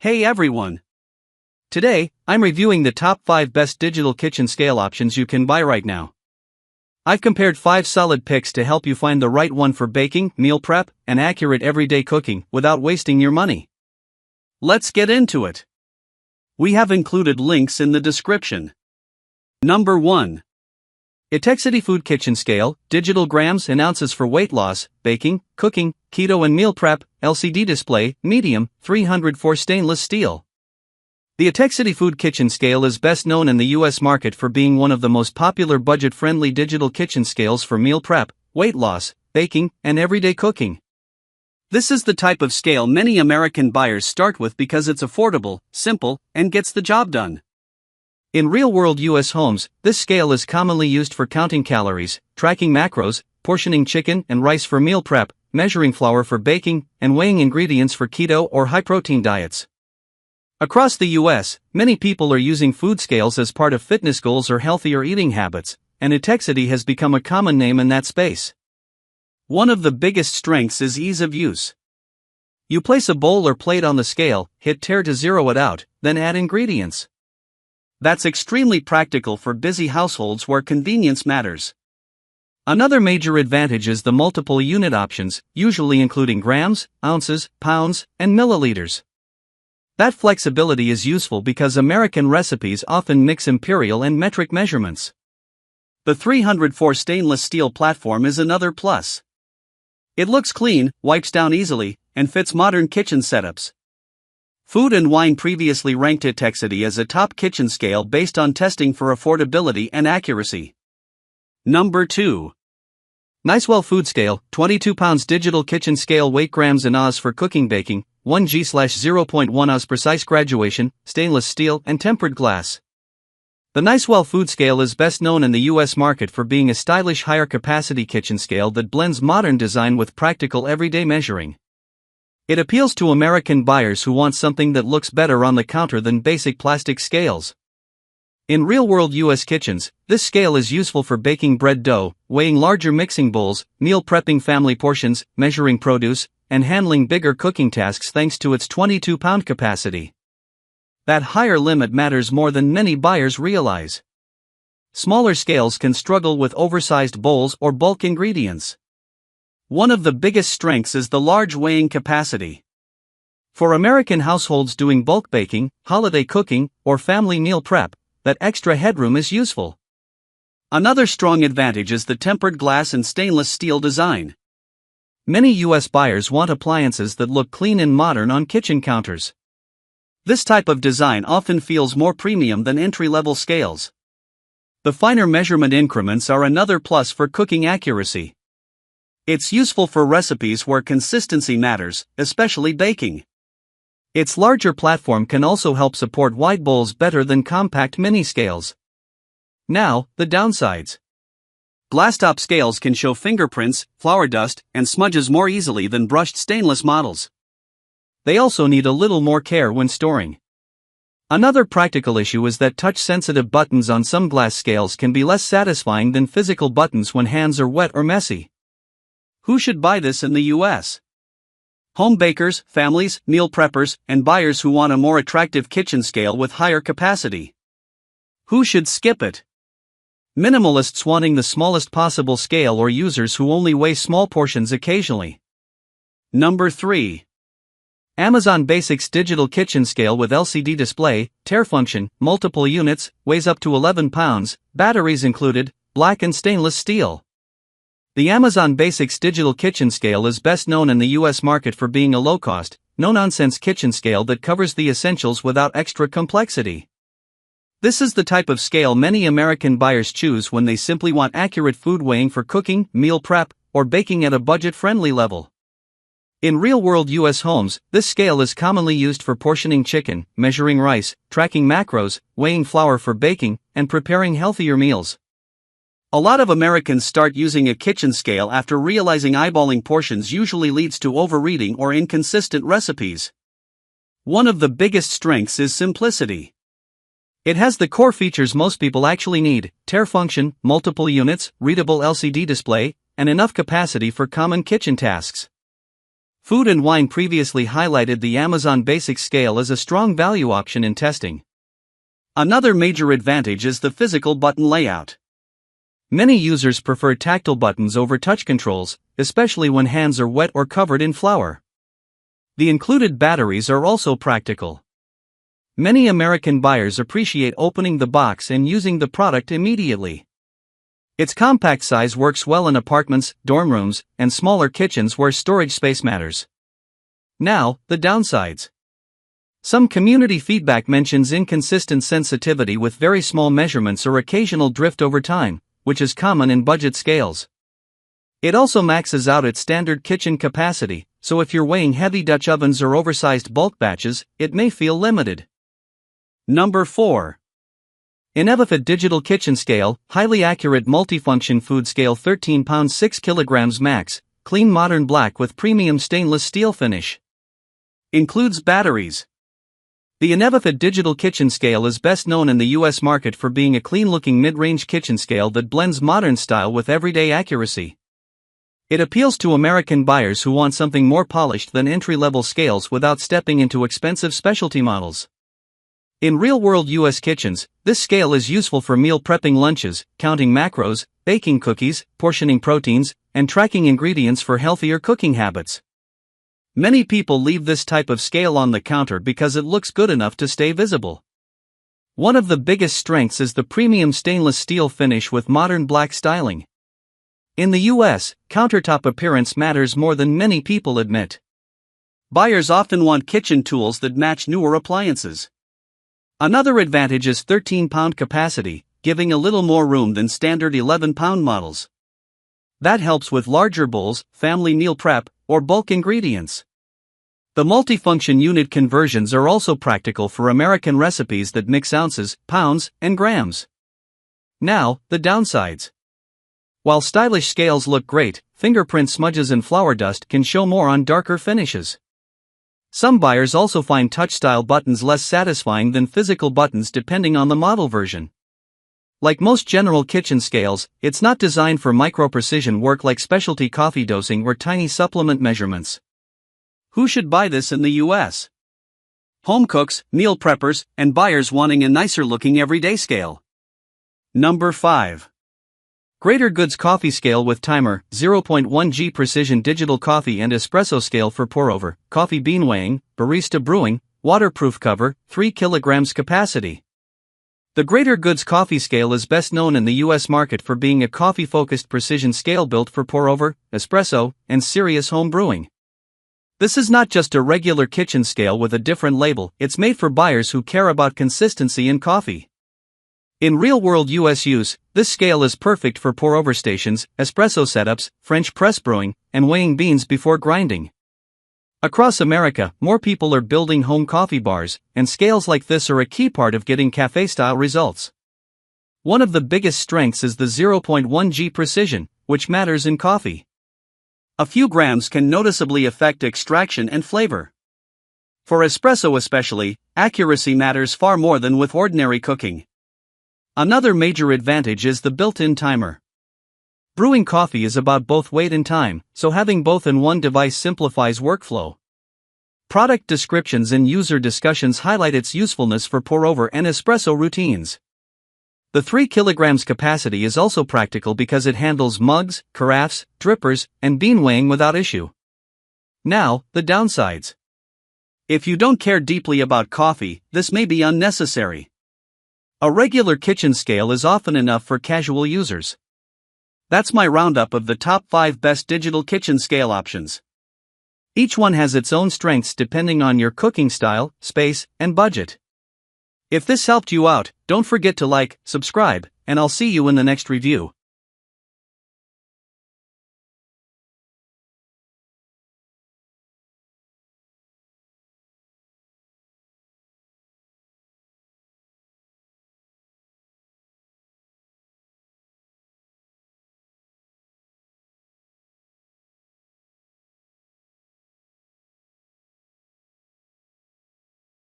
Hey everyone! Today, I'm reviewing the top 5 best digital kitchen scale options you can buy right now. I've compared 5 solid picks to help you find the right one for baking, meal prep, and accurate everyday cooking without wasting your money. Let's get into it. We have included links in the description. Number 1. Etexity Food Kitchen Scale, Digital Grams and Ounces for Weight Loss, Baking, Cooking, Keto and Meal Prep, LCD Display, Medium, 304 Stainless Steel. The Etexity Food Kitchen Scale is best known in the US market for being one of the most popular budget-friendly digital kitchen scales for meal prep, weight loss, baking, and everyday cooking. This is the type of scale many American buyers start with because it's affordable, simple, and gets the job done. In real-world US homes, this scale is commonly used for counting calories, tracking macros, portioning chicken and rice for meal prep, measuring flour for baking, and weighing ingredients for keto or high-protein diets. Across the US, many people are using food scales as part of fitness goals or healthier eating habits, and Etexity has become a common name in that space. One of the biggest strengths is ease of use. You place a bowl or plate on the scale, hit tare to zero it out, then add ingredients. That's extremely practical for busy households where convenience matters. Another major advantage is the multiple unit options, usually including grams, ounces, pounds, and milliliters. That flexibility is useful because American recipes often mix imperial and metric measurements. The 304 stainless steel platform is another plus. It looks clean, wipes down easily, and fits modern kitchen setups. Food and Wine previously ranked Etexity as a top kitchen scale based on testing for affordability and accuracy. Number 2. Nicewell Food Scale, 22 pounds digital kitchen scale, weight grams and Oz for cooking, baking, 1G/0.1 Oz, precise graduation, stainless steel and tempered glass. The Nicewell Food Scale is best known in the US market for being a stylish higher capacity kitchen scale that blends modern design with practical everyday measuring. It appeals to American buyers who want something that looks better on the counter than basic plastic scales. In real-world US kitchens, this scale is useful for baking bread dough, weighing larger mixing bowls, meal prepping family portions, measuring produce, and handling bigger cooking tasks thanks to its 22-pound capacity. That higher limit matters more than many buyers realize. Smaller scales can struggle with oversized bowls or bulk ingredients. One of the biggest strengths is the large weighing capacity. For American households doing bulk baking, holiday cooking, or family meal prep, that extra headroom is useful. Another strong advantage is the tempered glass and stainless steel design. Many US buyers want appliances that look clean and modern on kitchen counters. This type of design often feels more premium than entry-level scales. The finer measurement increments are another plus for cooking accuracy. It's useful for recipes where consistency matters, especially baking. Its larger platform can also help support wide bowls better than compact mini scales. Now, the downsides. Glasstop scales can show fingerprints, flour dust, and smudges more easily than brushed stainless models. They also need a little more care when storing. Another practical issue is that touch-sensitive buttons on some glass scales can be less satisfying than physical buttons when hands are wet or messy. Who should buy this in the US? Home bakers, families, meal preppers, and buyers who want a more attractive kitchen scale with higher capacity. Who should skip it? Minimalists wanting the smallest possible scale or users who only weigh small portions occasionally. Number 3. Amazon Basics Digital Kitchen Scale with LCD Display, tare function, multiple units, weighs up to 11 pounds, batteries included, black and stainless steel. The Amazon Basics Digital Kitchen Scale is best known in the US market for being a low-cost, no-nonsense kitchen scale that covers the essentials without extra complexity. This is the type of scale many American buyers choose when they simply want accurate food weighing for cooking, meal prep, or baking at a budget-friendly level. In real-world US homes, this scale is commonly used for portioning chicken, measuring rice, tracking macros, weighing flour for baking, and preparing healthier meals. A lot of Americans start using a kitchen scale after realizing eyeballing portions usually leads to overreading or inconsistent recipes. One of the biggest strengths is simplicity. It has the core features most people actually need: tare function, multiple units, readable LCD display, and enough capacity for common kitchen tasks. Food and Wine previously highlighted the Amazon Basics scale as a strong value option in testing. Another major advantage is the physical button layout. Many users prefer tactile buttons over touch controls, especially when hands are wet or covered in flour. The included batteries are also practical. Many American buyers appreciate opening the box and using the product immediately. Its compact size works well in apartments, dorm rooms, and smaller kitchens where storage space matters. Now, the downsides. Some community feedback mentions inconsistent sensitivity with very small measurements or occasional drift over time, which is common in budget scales. It also maxes out its standard kitchen capacity, so if you're weighing heavy Dutch ovens or oversized bulk batches, it may feel limited. Number 4. Inevifit Digital Kitchen Scale, highly accurate multifunction food scale 13 pounds 6 kilograms max, clean modern black with premium stainless steel finish. Includes batteries. The Inevifit Digital Kitchen Scale is best known in the US market for being a clean-looking mid-range kitchen scale that blends modern style with everyday accuracy. It appeals to American buyers who want something more polished than entry-level scales without stepping into expensive specialty models. In real-world US kitchens, this scale is useful for meal prepping lunches, counting macros, baking cookies, portioning proteins, and tracking ingredients for healthier cooking habits. Many people leave this type of scale on the counter because it looks good enough to stay visible. One of the biggest strengths is the premium stainless steel finish with modern black styling. In the US, countertop appearance matters more than many people admit. Buyers often want kitchen tools that match newer appliances. Another advantage is 13-pound capacity, giving a little more room than standard 11-pound models. That helps with larger bowls, family meal prep, or bulk ingredients. The multifunction unit conversions are also practical for American recipes that mix ounces, pounds, and grams. Now, the downsides. While stylish scales look great, fingerprint smudges and flour dust can show more on darker finishes. Some buyers also find touch-style buttons less satisfying than physical buttons depending on the model version. Like most general kitchen scales, it's not designed for micro-precision work like specialty coffee dosing or tiny supplement measurements. Who should buy this in the US? Home cooks, meal preppers, and buyers wanting a nicer-looking everyday scale. Number 5. Greater Goods Coffee Scale with Timer, 0.1 G Precision Digital Coffee and Espresso Scale for Pour-Over, Coffee Bean Weighing, Barista Brewing, Waterproof Cover, 3 kilograms capacity. The Greater Goods Coffee Scale is best known in the US market for being a coffee-focused precision scale built for pour-over, espresso, and serious home brewing. This is not just a regular kitchen scale with a different label, it's made for buyers who care about consistency in coffee. In real-world US use, this scale is perfect for pour-over stations, espresso setups, French press brewing, and weighing beans before grinding. Across America, more people are building home coffee bars, and scales like this are a key part of getting cafe-style results. One of the biggest strengths is the 0.1 G precision, which matters in coffee. A few grams can noticeably affect extraction and flavor. For espresso especially, accuracy matters far more than with ordinary cooking. Another major advantage is the built-in timer. Brewing coffee is about both weight and time, so having both in one device simplifies workflow. Product descriptions and user discussions highlight its usefulness for pour-over and espresso routines. The 3 kilograms capacity is also practical because it handles mugs, carafes, drippers, and bean weighing without issue. Now, the downsides. If you don't care deeply about coffee, this may be unnecessary. A regular kitchen scale is often enough for casual users. That's my roundup of the top 5 best digital kitchen scale options. Each one has its own strengths depending on your cooking style, space, and budget. If this helped you out, don't forget to like, subscribe, and I'll see you in the next review.